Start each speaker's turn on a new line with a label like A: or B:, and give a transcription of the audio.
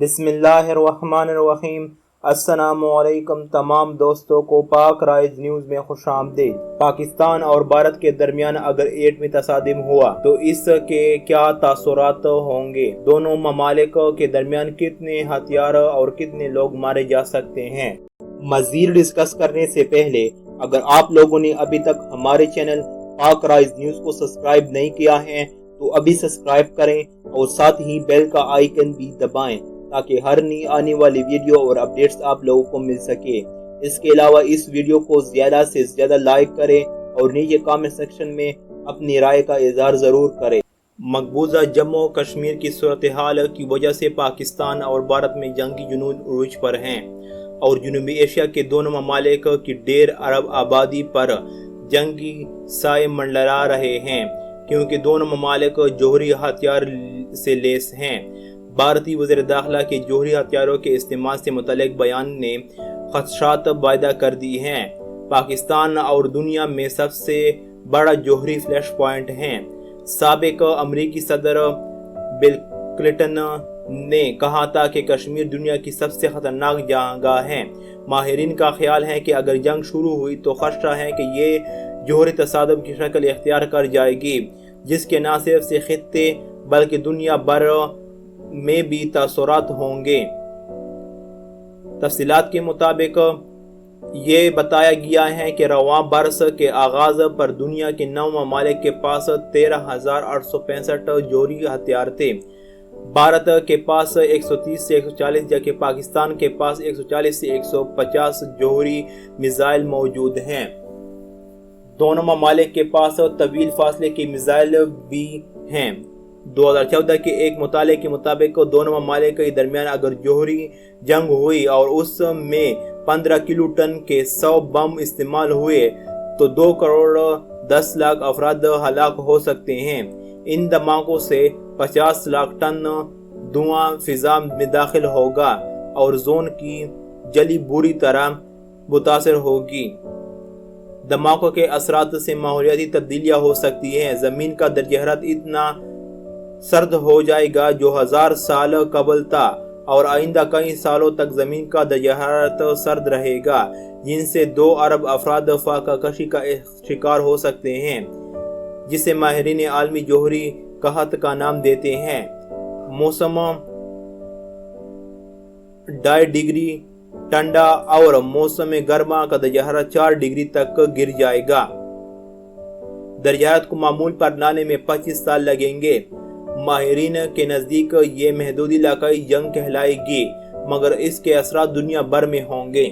A: بسم اللہ الرحمن الرحیم۔ السلام علیکم تمام دوستوں کو پاک رائز نیوز میں خوش آمدید۔ پاکستان اور بھارت کے درمیان اگر ایٹمی تصادم ہوا تو اس کے کیا تاثرات ہوں گے؟ دونوں ممالک کے درمیان کتنے ہتھیار اور کتنے لوگ مارے جا سکتے ہیں؟ مزید ڈسکس کرنے سے پہلے اگر آپ لوگوں نے ابھی تک ہمارے چینل پاک رائز نیوز کو سبسکرائب نہیں کیا ہے تو ابھی سبسکرائب کریں اور ساتھ ہی بیل کا آئیکن بھی دبائیں تاکہ ہر نئی آنے والی ویڈیو اور اپڈیٹس آپ لوگوں کو مل سکے۔ اس کے علاوہ اس ویڈیو کو زیادہ سے زیادہ لائک کریں اور نیچے کامنٹ سیکشن میں اپنی رائے کا اظہار ضرور کریں۔ مقبوضہ جموں کشمیر کی صورتحال کی وجہ سے پاکستان اور بھارت میں جنگی جنون عروج پر ہیں اور جنوبی ایشیا کے دونوں ممالک کی 1.5 ارب آبادی پر جنگی سائے منڈلا رہے ہیں کیونکہ دونوں ممالک جوہری ہتھیار سے لیس ہیں۔ بھارتی وزیر داخلہ کے جوہری ہتھیاروں کے استعمال سے متعلق بیان نے خدشات پائیدہ کر دی ہیں۔ پاکستان اور دنیا میں سب سے بڑا جوہری فلیش پوائنٹ ہیں۔ سابق امریکی صدر بل کلنٹن نے کہا تھا کہ کشمیر دنیا کی سب سے خطرناک جگہ ہے۔ ماہرین کا خیال ہے کہ اگر جنگ شروع ہوئی تو خدشہ ہے کہ یہ جوہری تصادم کی شکل اختیار کر جائے گی جس کے نہ صرف سے خطے بلکہ دنیا بھر میں بھی تاثرات ہوں گے۔ تفصیلات کے مطابق یہ بتایا گیا ہے کہ رواں برس کے آغاز پر دنیا کے 9 ممالک کے پاس 13,865 جوہری ہتھیار تھے۔ بھارت کے پاس 130 سے 140 جبکہ پاکستان کے پاس 140 سے 150 جوہری میزائل موجود ہیں۔ دونوں ممالک کے پاس طویل فاصلے کے میزائل بھی ہیں۔ 2014 کے ایک مطالعے کے مطابق دونوں ممالک کے درمیان اگر جوہری جنگ ہوئی اور اس میں 15 کلو ٹن کے 100 بم استعمال ہوئے تو 2 کروڑ 10 لاکھ افراد ہلاک ہو سکتے ہیں۔ ان دھماکوں سے 50 لاکھ ٹن دھواں فضا میں داخل ہوگا اور زون کی جلی بری طرح متاثر ہوگی۔ دھماکوں کے اثرات سے ماحولیاتی تبدیلیاں ہو سکتی ہیں۔ زمین کا درجہ حرارت اتنا سرد ہو جائے گا جو 1000 سال قبل تھا اور آئندہ کئی سالوں تک زمین کا درجہ حرارت سرد رہے گا جن سے 2 ارب افراد فاقہ کشی کا شکار ہو سکتے ہیں جسے ماہرین عالمی جوہری قحط کا نام دیتے ہیں۔ موسم 2.5 ڈگری ٹھنڈا اور موسم گرما کا درجہ حرارت 4 ڈگری تک گر جائے گا۔ درجہ حرارت کو معمول پر لانے میں 25 سال لگیں گے۔ ماہرین کے نزدیک یہ محدود علاقائی جنگ کہلائے گی مگر اس کے اثرات دنیا بھر میں ہوں گے۔